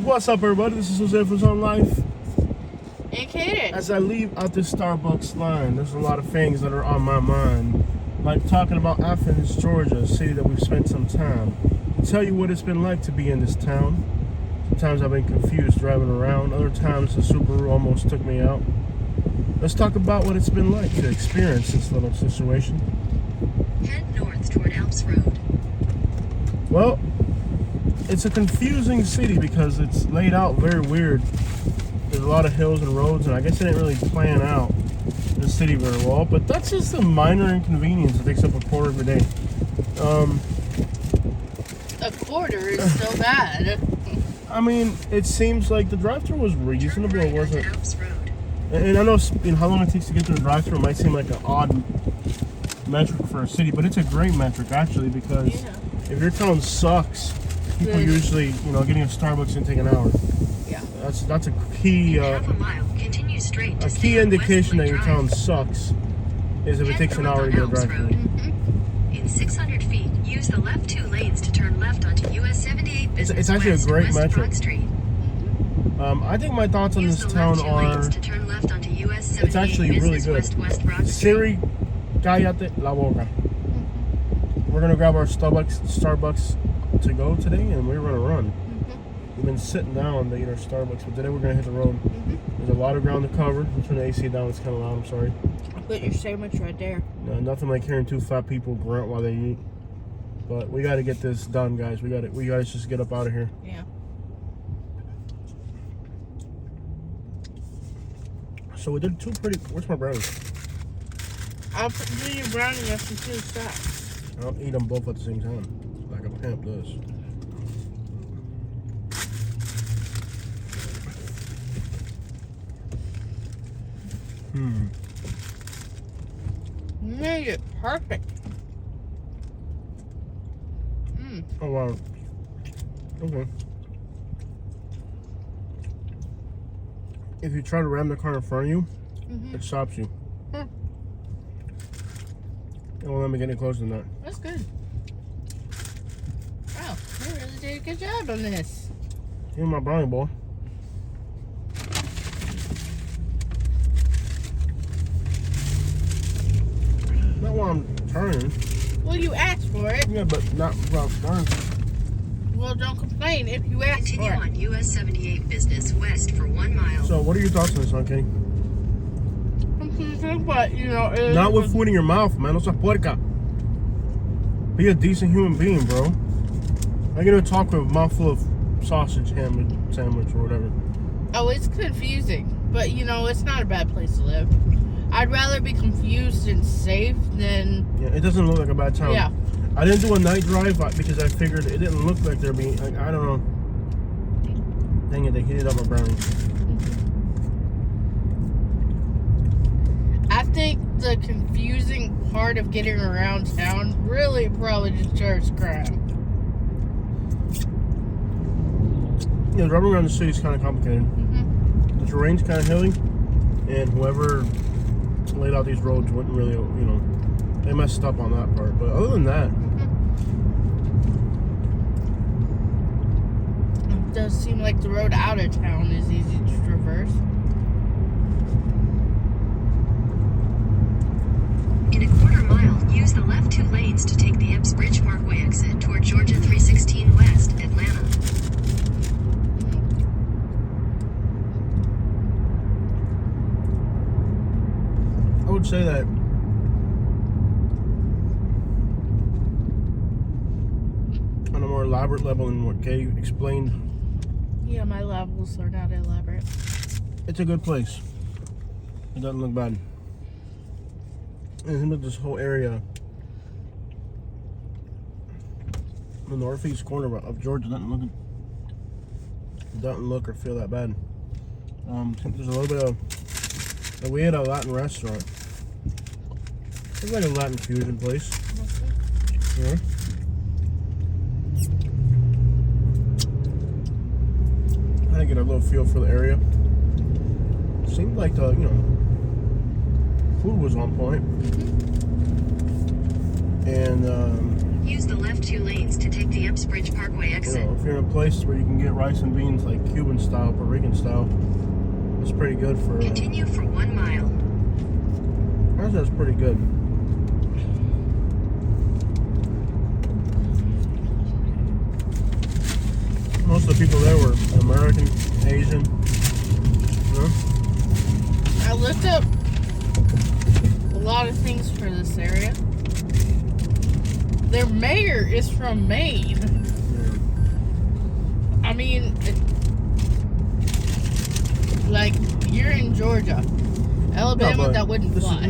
What's up, everybody? This is Jose from On Life. And Kaden. As I leave out this Starbucks line, there's a lot of things that are on my mind. Like talking about Athens, Georgia, a city that we've spent some time. To tell you what it's been like to be in this town. Sometimes I've been confused driving around. Other times the Subaru almost took me out. Let's talk about what it's been like to experience this little situation. Head north toward Alps Road. Well, it's a confusing city because it's laid out very weird. There's a lot of hills and roads, and I guess they didn't really plan out the city very well, but that's just a minor inconvenience that takes up a quarter of the day. A quarter is so bad. I mean, it seems like the drive-thru was reasonable. Turn right It wasn't. onto Alps Road. And I know how long it takes to get to the drive-thru might seem like an odd metric for a city, but it's a great metric actually because if your town sucks, people usually, getting a Starbucks can take an hour. Yeah. That's a key. Half a mile. Continue straight to A stay key on indication that Westwood your town Drive. sucks is if it Head takes an north hour to on get a Alps drive-thru. Road. In 600 feet, use the left two lanes to turn left onto US 78 Business It's actually a West, great West metric. Broad Street. I think my thoughts on Use this the town left two lanes are to turn left onto US 78 it's actually really Business good. West, West Broad Street. Siri, cállate la boca. We're gonna grab our Starbucks to go today, and we're gonna run. We've been sitting down to eat our Starbucks, but today we're gonna hit the road. There's a lot of ground to cover. I'm turning the AC down. It's kind of loud. I'm sorry. Put your sandwich right there. No, nothing like hearing two fat people grunt while they eat. But we got to get this done, guys. We got to just get up out of here. Yeah. So we did two pretty. Where's my brownies? I'll do your brownie after two stops. I'll eat them both at the same time, like a pimp does. You made it perfect. Oh wow. Okay. If you try to ram the car in front of you, it stops you. It won't let me get any closer than that. That's good. Wow, you really did a good job on this. Here's my brownie boy. Not while I'm turning. Well, you asked for it. Yeah, but not while I'm turning. Well, don't complain if you asked Continue for it. on US 78 Business West for 1 mile. So, what are your thoughts on this, huh, Kenny? But, it Not with food in your mouth, man. No seas puerca. Be a decent human being, bro. I'm gonna talk with a mouthful of sausage sandwich or whatever. Oh, it's confusing. But, it's not a bad place to live. I'd rather be confused and safe than... Yeah, it doesn't look like a bad town. Yeah. I didn't do a night drive because I figured it didn't look like there being. Like, I don't know. Dang it, they heated up my brownies. I think the confusing part of getting around town really probably deters crime. Yeah, driving around the city is kind of complicated. The terrain's kind of hilly, and whoever laid out these roads wouldn't really, they messed up on that part. But other than that, It does seem like the road out of town is easy to traverse. In a quarter mile, use the left two lanes to take the Epps Bridge Parkway exit toward Georgia 316 West, Atlanta. I would say that on a more elaborate level than what Kay explained, Yeah, my levels are not elaborate. it's a good place. It doesn't look bad. And it seems like this whole area, the northeast corner of Georgia, doesn't look or feel that bad. There's a little bit of. We had a Latin restaurant. It's like a Latin fusion place. Yeah. I get a little feel for the area. Seemed like the food was on point. And Use the left 2 lanes to take the Uxbridge Parkway You exit. know, if you're in a place where you can get rice and beans like Cuban style, Puerto Rican style, it's pretty good for. Continue for 1 mile. That's pretty good. Most of the people there were American, Asian. You know? I looked up a lot of things for this area. Their mayor is from Maine. Yeah. I mean, like, you're in Georgia. Alabama, that wouldn't fly.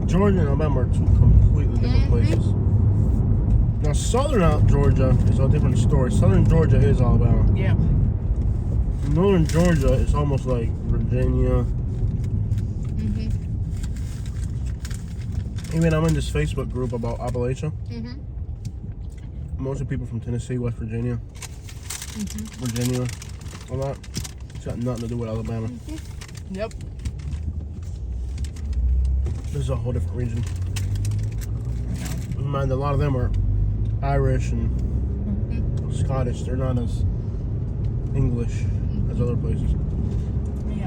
Georgia and Alabama are two completely different places. Now, southern Georgia is a different story. Southern Georgia is Alabama. Yeah. Northern Georgia is almost like Virginia. Mhm. Even I'm in this Facebook group about Appalachia. Mhm. Most of the people from Tennessee, West Virginia, Mhm. Virginia, all that. It's got nothing to do with Alabama. Yep. This is a whole different region. Mind, a lot of them are Irish and Scottish. They're not as English as other places. Yeah.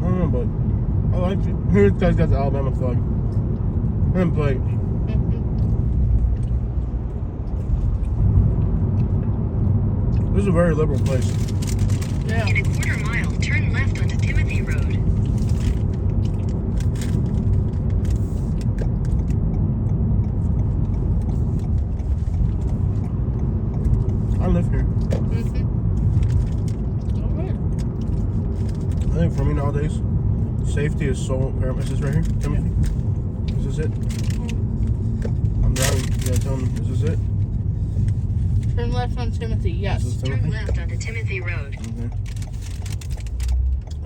I don't know, but I like it. Here, this guy's got the Alabama flag. And plate. This is a very liberal place. Yeah. In a quarter mile, turn left onto Timothy Road. I live here. Alright. I think for me nowadays, safety is so paramount. Is this right here, Timothy? Is this it? I'm driving. You gotta tell me. Is this it? Turn left on Timothy, yes. Is this Turn Timothy? left onto Timothy Road. Okay.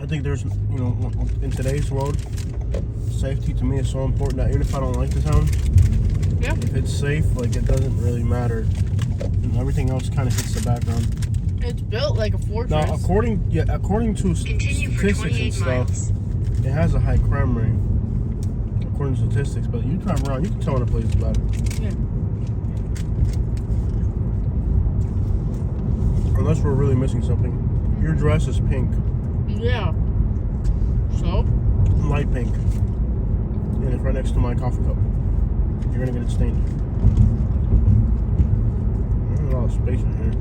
I think there's, in today's world, safety to me is so important that even if I don't like the town, Yeah. if it's safe, like it doesn't really matter. And everything else kind of hits the background. It's built like a fortress. Now, according to Continue for statistics and 28 stuff, miles. it has a high crime rate. According to statistics, but you drive around, you can tell when a place is bad. Yeah. Unless we're really missing something. Your dress is pink, Yeah. So? light pink, and it's right next to my coffee cup. You're gonna get it stained. There's a lot of space in here.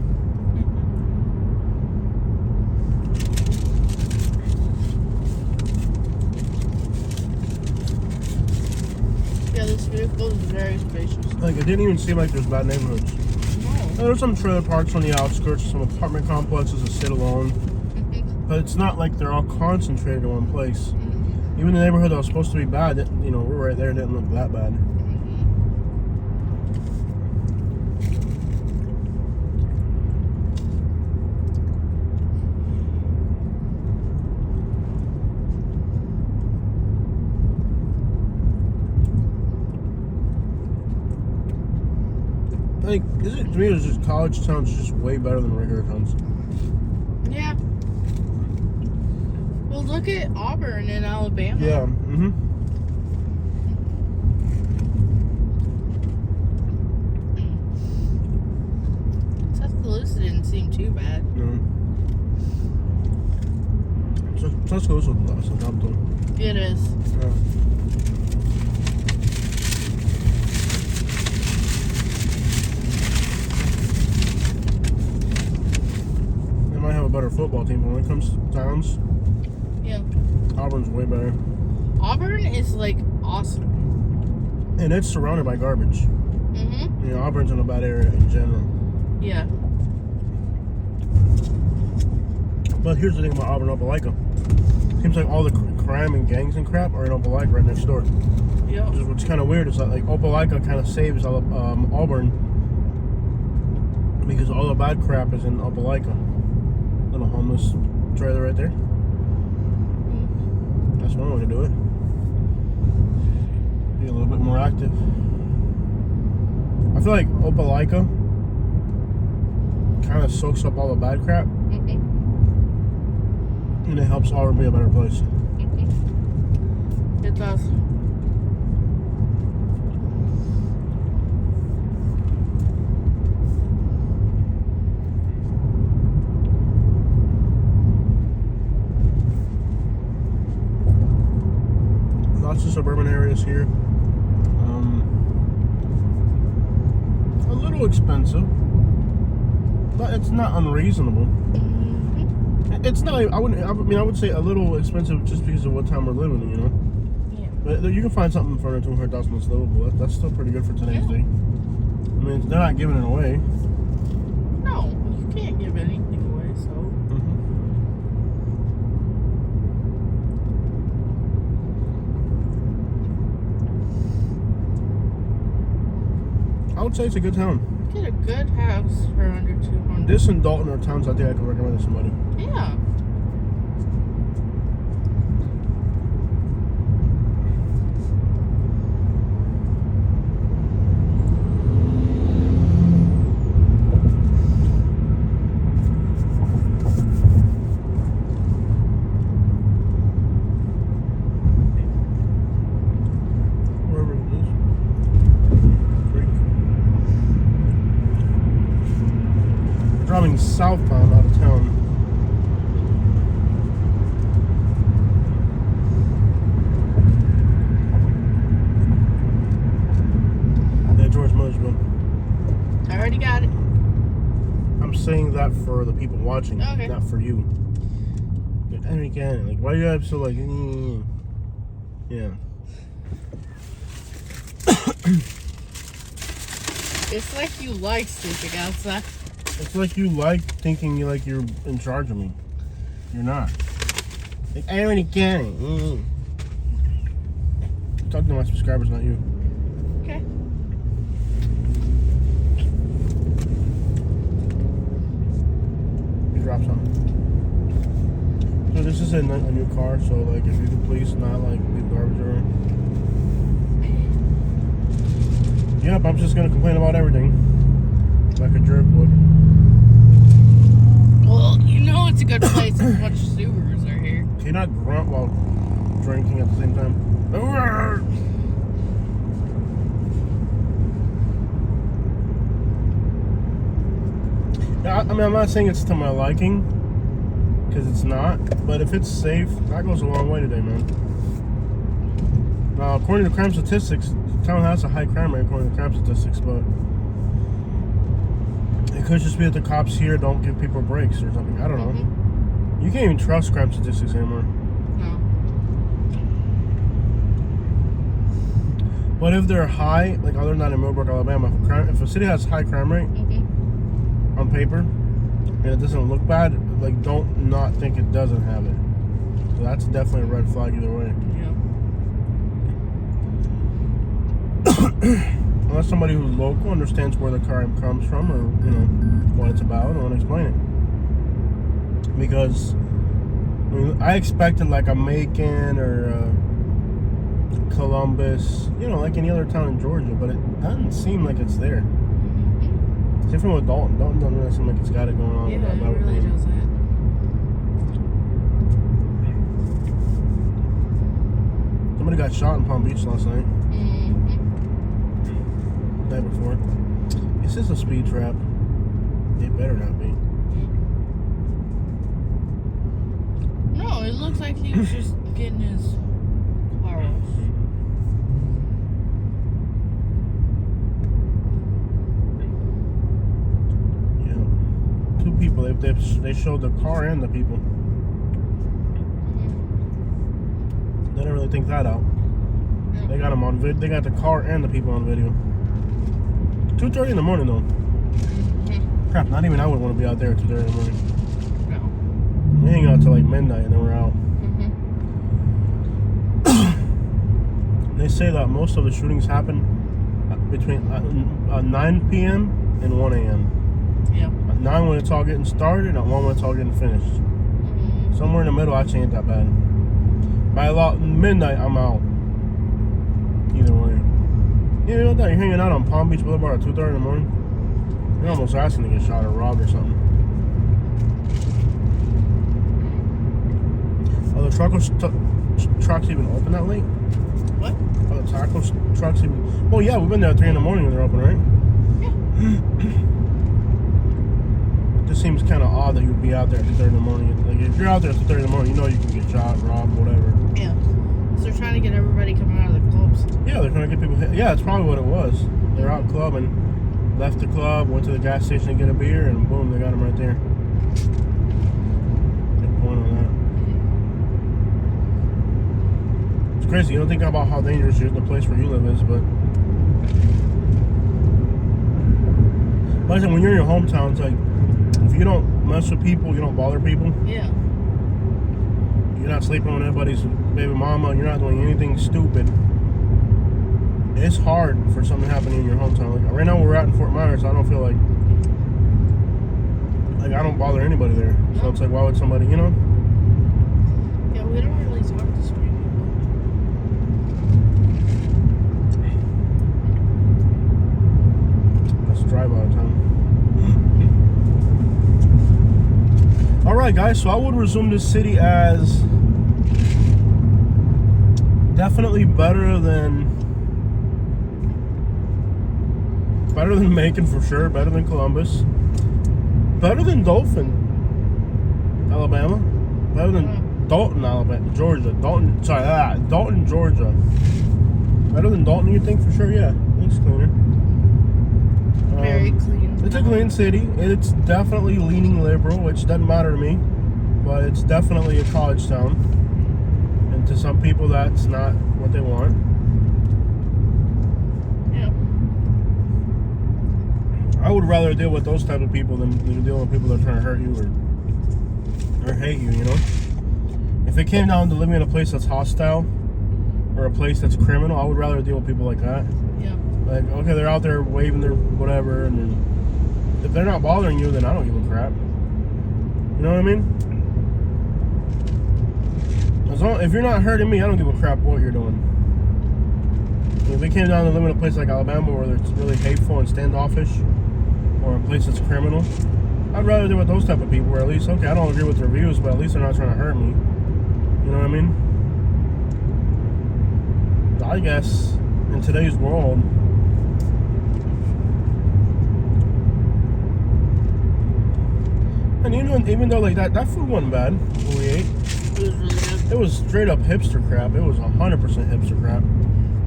Yeah, this vehicle is very spacious. Like, it didn't even seem like there's bad neighborhoods. No. There's some trailer parks on the outskirts, some apartment complexes that sit alone, but it's not like they're all concentrated in one place. Even the neighborhood that was supposed to be bad, we're right there, it didn't look that bad. Like, to me, it's just college towns just way better than regular towns. Yeah. Well, look at Auburn in Alabama. Yeah. Tuscaloosa didn't seem too bad. No. Tuscaloosa is Southampton. It is. Yeah. They might have a better football team, but when it comes to towns, Yeah. Auburn's way better. Auburn is like awesome. And it's surrounded by garbage. Mhm. Auburn's in a bad area in general. Yeah. But here's the thing about Auburn, Opelika. Seems like all the crime and gangs and crap are in Opelika right next door. Yep. What's kind of weird is that like Opelika kind of saves Auburn because all the bad crap is in Opelika. Little homeless trailer right there. That's one way to do it. Be a little bit more active. I feel like Opelika kind of soaks up all the bad crap, Mhm. and it helps Auburn be a better place. It does. suburban areas here. A little expensive, but it's not unreasonable. It's not. I would say a little expensive just because of what time we're living in, you know. Yeah. But you can find something for $200,000 that's livable. That's still pretty good for today's day. I mean, they're not giving it away. No, you can't give anything away, so. I would say it's a good town. Get a good house for under 200. This and Dalton are towns I think I could recommend to somebody. Yeah. Wherever it is. Creek. Driving southbound out of town. Yeah, George Mosville. I already got it. I'm saying that for the people watching, Okay. not for you. I mean, again, like, why do you have so like, yeah. It's like you like sleeping outside. It's like you like thinking you're in charge of me. You're not. Like, I already get it. Talk to my subscribers, not you. Okay. You drop something. So this is a new car, so like if you could please not like leave garbage around. Yep, I'm just gonna complain about everything. Like a jerk would. Well, you know it's a good place if a bunch of Subarus are here. Can you not grunt while drinking at the same time? Yeah, I mean, I'm not saying it's to my liking, because it's not. But if it's safe, that goes a long way today, man. Now, according to crime statistics, the town has a high crime rate according to crime statistics, but it could just be that the cops here don't give people breaks or something. I don't know. You can't even trust crime statistics anymore. No. But if they're high, like other than that in Millbrook, Alabama, if a city has a high crime rate on paper and it doesn't look bad, like don't not think it doesn't have it. So that's definitely a red flag either way. Yeah. Unless somebody who's local understands where the crime comes from or what it's about and want to explain it. Because I expected like a Macon or Columbus, like any other town in Georgia, but it doesn't seem like it's there. It's different with Dalton. Dalton doesn't really seem like it's got it going on. Yeah, it really doesn't. Somebody got shot in Palm Beach last night. Night before. This is a speed trap. It better not be. No, it looks like he was just getting his car wash. Yeah. Two people. They showed the car and the people. They didn't really think that out. They got them on vid. They got the car and the people on video. 2:30 in the morning though. Crap, not even I would want to be out there at 2:30 in the morning. No. We hang out till like midnight and then we're out. They say that most of the shootings happen between 9 p.m. and 1 a.m. Yeah. At 9 when it's all getting started and at 1 when it's all getting finished. Somewhere in the middle, actually ain't that bad. By midnight, I'm out. Either way. Yeah, you're hanging out on Palm Beach Boulevard at 2:30 in the morning. You're almost asking to get shot or robbed or something. Are the trucks even open that late? What? Are the taco trucks even... Well, yeah, we've been there at 3 in the morning when they're open, right? It just seems kind of odd that you would be out there at 2:30 in the morning. Like, if you're out there at 2:30 in the morning, you know you can get shot, robbed, whatever. Yeah. So they're trying to get everybody coming out of the clubs. Yeah, they're trying to get people. Yeah, that's probably what it was. They're out clubbing, left the club, went to the gas station to get a beer, and boom, they got them right there. Good point on that. It's crazy. You don't think about how dangerous the place where you live is, but listen, when you're in your hometown, it's like if you don't mess with people, you don't bother people. Yeah. You're not sleeping on anybody's baby mama. You're not doing anything stupid. It's hard for something happening in your hometown. Like right now, we're out in Fort Myers. So I don't feel like I don't bother anybody there. So it's like, why would somebody, you know? Yeah, we don't really talk to street people. Let's drive out of town. All right, guys. So I would resume this city as definitely better than Macon for sure. Better than Columbus. Better than Dothan, Alabama. Better than Dalton, Alabama. Georgia. Dalton, Georgia. Better than Dalton, you think for sure? Yeah, it looks cleaner. Very clean. It's a clean city. It's definitely leaning liberal, which doesn't matter to me, but it's definitely a college town. And to some people, that's not what they want. Yeah. I would rather deal with those type of people than deal with people that are trying to hurt you or hate you, you know? If it came down to living in a place that's hostile or a place that's criminal, I would rather deal with people like that. Yeah. Like, okay, they're out there waving their whatever, and then if they're not bothering you, then I don't give a crap. You know what I mean? If you're not hurting me, I don't give a crap what you're doing. If it came down to living in a place like Alabama where it's really hateful and standoffish, or a place that's criminal, I'd rather deal with those type of people where at least, okay, I don't agree with their views, but at least they're not trying to hurt me. You know what I mean? I guess in today's world, and even though like that food wasn't bad, what we ate, it was really good. it was straight up hipster crap. It was 100% hipster crap.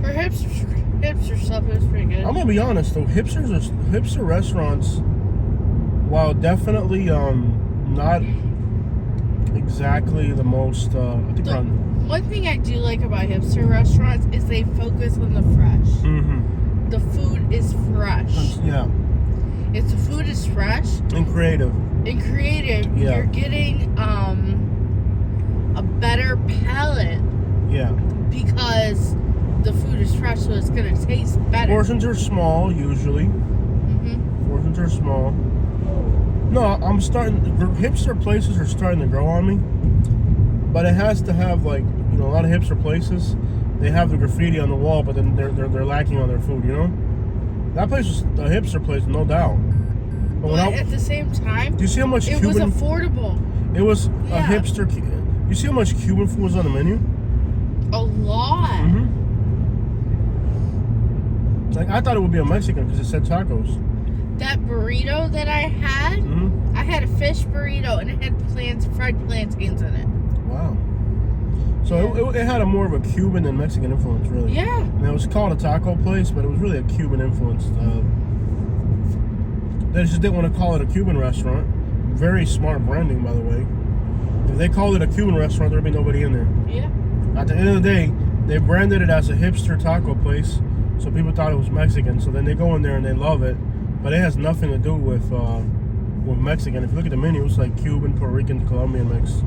For hipster stuff, it was pretty good. I'm gonna be honest though, hipster restaurants, while definitely not exactly the most. One thing I do like about hipster restaurants is they focus on the fresh. Mm-hmm. The food is fresh. Yeah. If the food is fresh And creative. Yeah. You're getting a better palate. Yeah. Because the food is fresh, so it's gonna taste better. Portions are small usually. Mm-hmm. Portions are small. No, hipster places are starting to grow on me. But it has to have, like, you know, a lot of hipster places, they have the graffiti on the wall, but then they're lacking on their food, you know? That place was a hipster place, no doubt. But at the same time, do you see how much it was affordable. It was a hipster. You see how much Cuban food was on the menu? A lot. Mm-hmm. Like, I thought it would be a Mexican because it said tacos. That burrito that I had, I had a fish burrito and it had fried plantains in it. Wow. So it had a more of a Cuban than Mexican influence, really. Yeah. And it was called a taco place, but it was really a Cuban influence. They just didn't want to call it a Cuban restaurant. Very smart branding, by the way. If they called it a Cuban restaurant, there'd be nobody in there. Yeah. At the end of the day, they branded it as a hipster taco place, so people thought it was Mexican. So then they go in there and they love it, but it has nothing to do with Mexican. If you look at the menu, it's like Cuban, Puerto Rican, Colombian mix.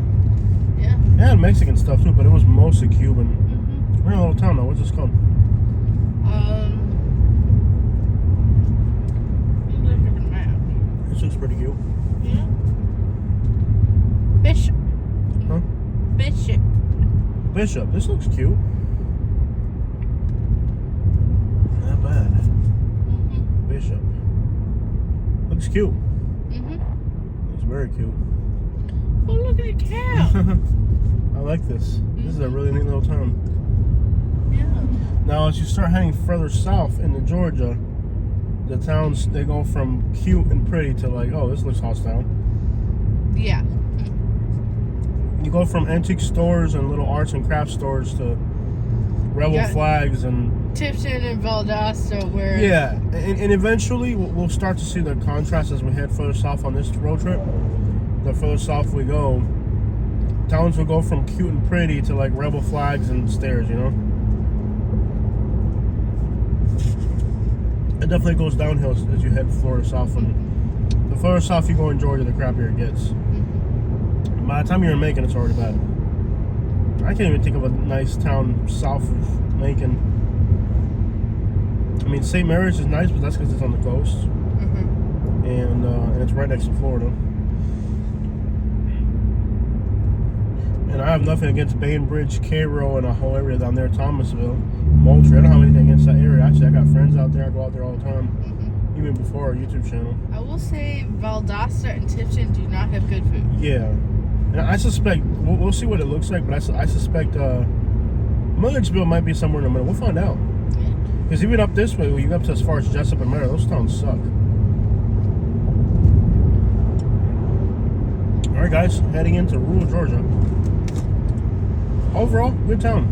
Yeah. It had Mexican stuff too, but it was mostly Cuban. Mm-hmm. We're in a little town now. What's this called? This looks pretty cute. Yeah. Bishop. Huh? Bishop. This looks cute. Not bad. Mm-hmm. Bishop. Looks cute. Mm-hmm. Looks very cute. Oh, look at the cow. I like this. This is a really neat little town. Yeah. Now, as you start heading further south into Georgia, the towns, they go from cute and pretty to like, oh, this looks hostile. Yeah. You go from antique stores and little arts and crafts stores to Rebel Yeah. Flags and Tifton and Valdosta, where yeah, and eventually we'll start to see the contrast as we head further south on this road trip. The further south we go, towns will go from cute and pretty to like Rebel Flags and stairs, you know. It definitely goes downhill as you head further south, and the further south you go in Georgia, the crappier it gets. By the time you're in Macon, it's already bad. I can't even think of a nice town south of Macon. I mean, St. Mary's is nice, but that's because it's on the coast, and it's right next to Florida. And I have nothing against Bainbridge, Cairo, and a whole area down there, Thomasville, Moultrie. I don't have anything against that area. Actually, I got friends out there. I go out there all the time, even before our YouTube channel. I will say Valdosta and Tifton do not have good food. Yeah, and I suspect we'll see what it looks like, but I suspect Milledgeville might be somewhere in the middle. We'll find out. Because even up this way, when you go up to as far as Jessup and Mary, those towns suck. All right, guys, heading into rural Georgia. Overall, good town.